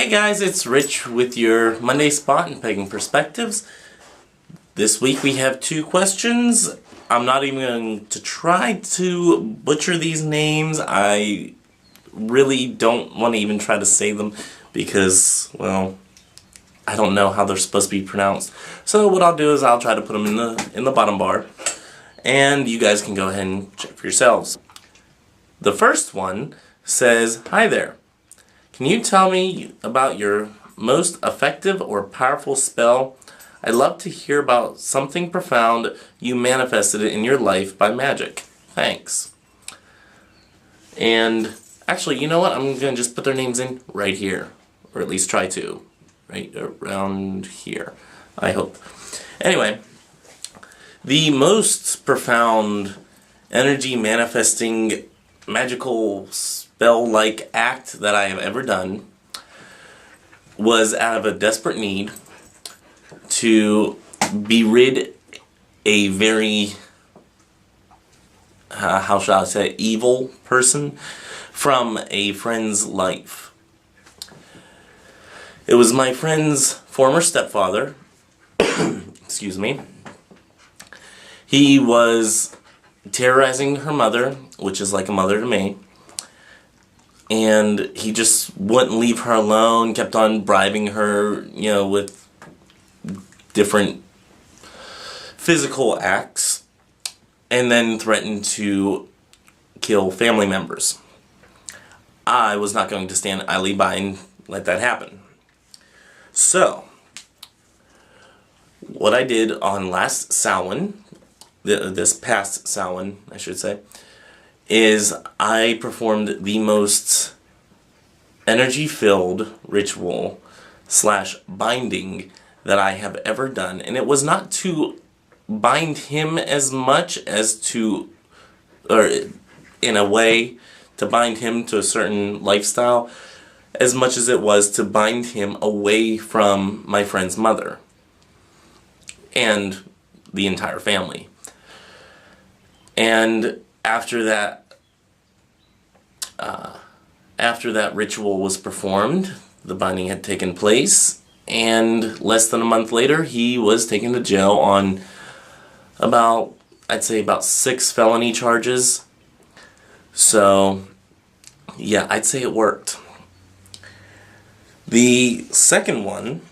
Hey guys, it's Rich with your Monday Spot and Pagan Perspectives. This week we have two questions. I'm not even going to try to butcher these names. I really don't want to even try to say them because, well, I don't know how they're supposed to be pronounced. So what I'll do is I'll try to put them in the bottom bar, and you guys can go ahead and check for yourselves. The first one says, "Hi there. Can you tell me about your most effective or powerful spell? I'd love to hear about something profound you manifested in your life by magic. Thanks." And actually, you know what? I'm going to just put their names in right here. Or at least try to. Right around here. I hope. Anyway, the most profound energy manifesting magical spell-like act that I have ever done was out of a desperate need to be rid a very, how shall I say, evil person from a friend's life. It was my friend's former stepfather. Excuse me. He was terrorizing her mother, which is like a mother to me. And he just wouldn't leave her alone, kept on bribing her, with different physical acts, and then threatened to kill family members. I was not going to stand idly by and let that happen. So, what I did on last Samhain, this past Samhain, I should say, is I performed the most energy-filled ritual / binding that I have ever done. And it was not to bind him as much as to, or in a way, to bind him to a certain lifestyle, as much as it was to bind him away from my friend's mother and the entire family. And after that ritual was performed, the binding had taken place, and less than a month later, he was taken to jail on I'd say about 6 felony charges. So, yeah, I'd say it worked. The second one,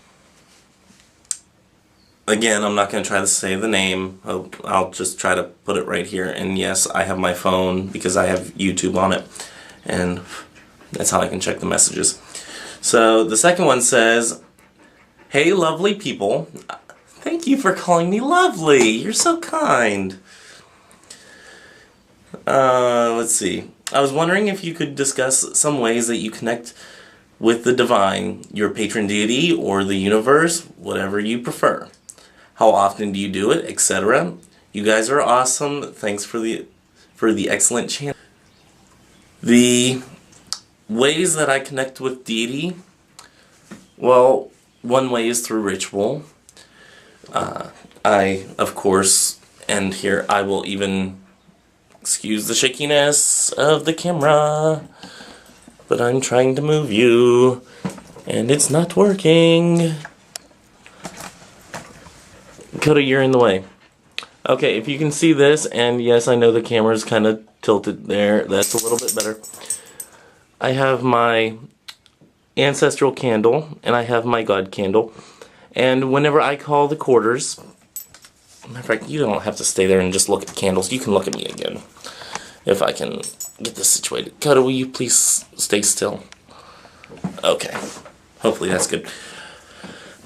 again, I'm not going to try to say the name. I'll just try to put it right here. And yes, I have my phone because I have YouTube on it. And that's how I can check the messages. So the second one says, "Hey, lovely people. Thank you for calling me lovely. You're so kind. Let's see. I was wondering if you could discuss some ways that you connect with the divine, your patron deity, or the universe, whatever you prefer. How often do you do it, etc. You guys are awesome. Thanks for the excellent channel." The ways that I connect with deity, well, one way is through ritual. I, of course, and here I will even excuse the shakiness of the camera, but I'm trying to move you, and it's not working. Coda, you're in the way. Okay, if you can see this, and yes, I know the camera's kind of tilted there. That's a little bit better. I have my ancestral candle, and I have my God candle. And whenever I call the quarters, matter of fact, you don't have to stay there and just look at candles. You can look at me again, if I can get this situated. Coda, will you please stay still? Okay. Hopefully that's good.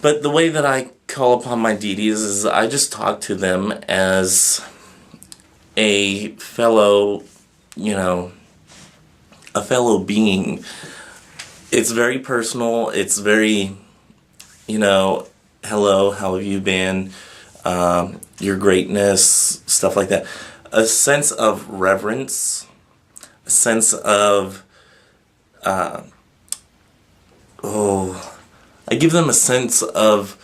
But the way that I call upon my deities is I just talk to them as a fellow, a fellow being. It's very personal. It's very, hello, how have you been? Your greatness, stuff like that. A sense of reverence, a sense of, I give them a sense of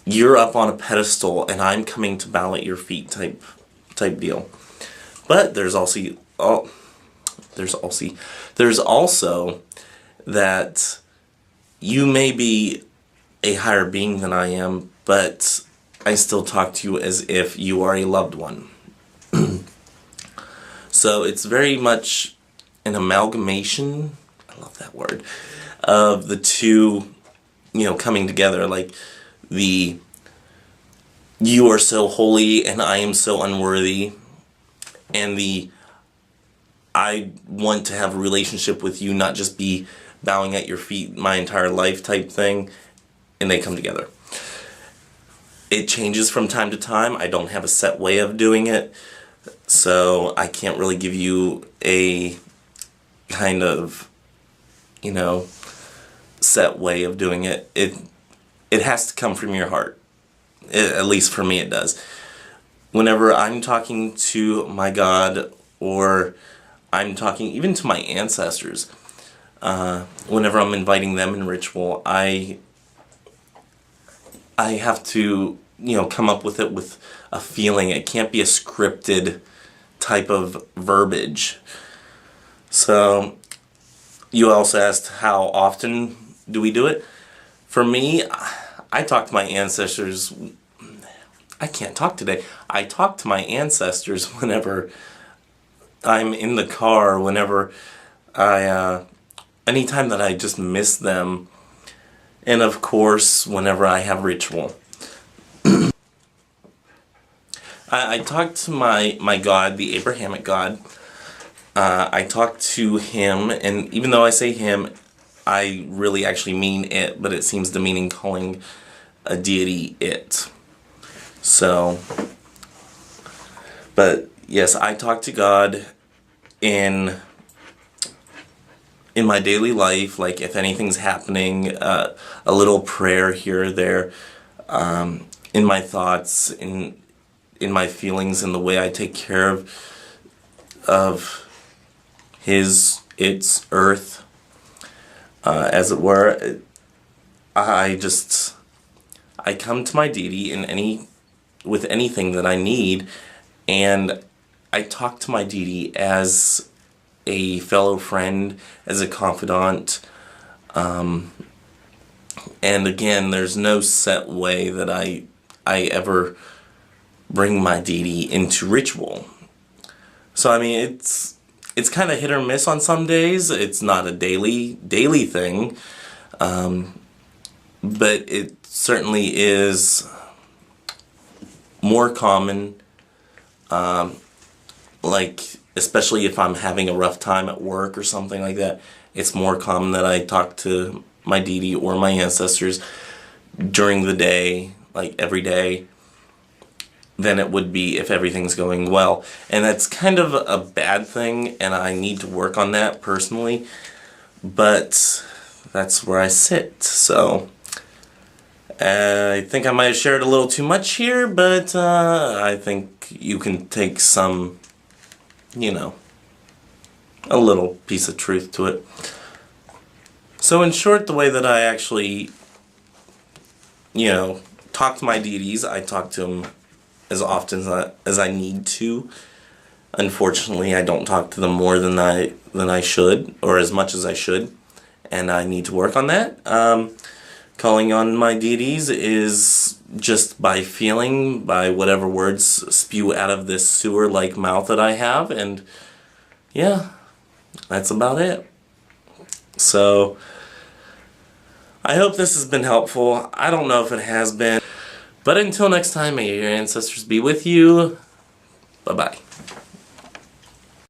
you're up on a pedestal and I'm coming to bow at your feet type deal. But there's also that you may be a higher being than I am, but I still talk to you as if you are a loved one. So it's very much an amalgamation, I love that word, of the two, coming together. Like the you are so holy and I am so unworthy, and the I want to have a relationship with you, not just be bowing at your feet my entire life type thing, and they come together. It changes from time to time. I don't have a set way of doing it, so I can't really give you a kind of, set way of doing it. It has to come from your heart. At least for me it does. Whenever I'm talking to my God, or I'm talking even to my ancestors, whenever I'm inviting them in ritual, I have to, come up with it with a feeling. It can't be a scripted type of verbiage. So, you also asked how often do we do it? For me, I talk to my ancestors. I can't talk today. I talk to my ancestors whenever I'm in the car, whenever anytime that I just miss them, and of course, whenever I have ritual. I talk to my God, the Abrahamic God. I talk to him, and even though I say him, I really actually mean it, but it seems demeaning calling a deity it. So, but yes, I talk to God in my daily life, like if anything's happening, a little prayer here or there, in my thoughts, in my feelings, in the way I take care of its earth, as it were. I come to my deity with anything that I need, and I talk to my deity as a fellow friend, as a confidant, and again, there's no set way that I ever bring my deity into ritual. So I mean, it's kind of hit or miss on some days. It's not a daily thing, but it certainly is more common, like especially if I'm having a rough time at work or something like that. It's more common that I talk to my deity or my ancestors during the day, like every day, than it would be if everything's going well. And that's kind of a bad thing, and I need to work on that personally, but that's where I sit. So I think I might have shared a little too much here, but I think you can take some, a little piece of truth to it. So in short, the way that I actually, talk to my deities, I talk to them as often as I need to. Unfortunately, I don't talk to them more than I should, or as much as I should, and I need to work on that. Calling on my deities is just by feeling, by whatever words spew out of this sewer-like mouth that I have, and yeah, that's about it. So, I hope this has been helpful. I don't know if it has been, but until next time, may your ancestors be with you. Bye-bye.